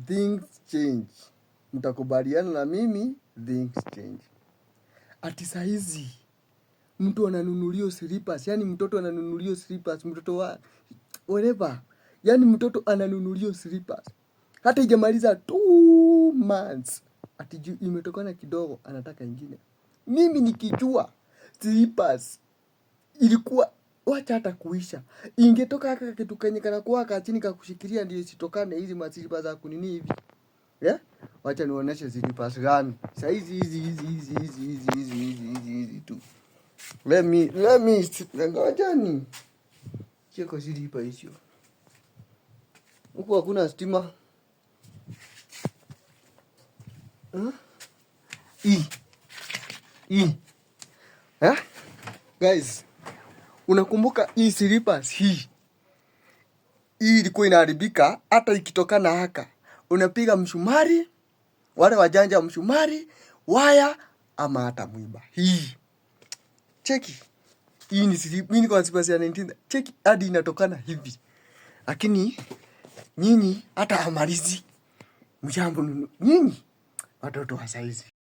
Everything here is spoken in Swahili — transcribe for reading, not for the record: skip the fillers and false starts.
things change. Mtakubaliana na mimi, things change. Ati saizi mtu ananunulia slippers, yani mtoto ananunulia slippers, mtoto wa whatever. Yani mtoto ananunulia slippers. Hata ijamaliza 2 months. Ati juu imetokana kidogo anataka ingine. Mimi nikijua slippers ilikuwa wacha hata kuisha. Ingetoka haka kitu kenye kana kuwa chini kakushikilia ndio isitokane hizi maslippers za kunini hivi. Yeah? Wacha nionyeshe slippers gani. Sasa hizi tu. Let me ngoja ni cheko slippers hizo. Huko hakuna stima. Guys, unakumbuka hii slippers hii ilikuwa inaharibika hata ikitokana haka. Unapiga mshumari, wale wajanja mshumari, waya ama hata mwiba. Hii. Cheki. Hii ni slippers, mimi kwa slippers ya 19. Cheki hadi inatokana hivi. Lakini nyinyi hata hamalizi. Mjambo nyinyi watoto wa saizi.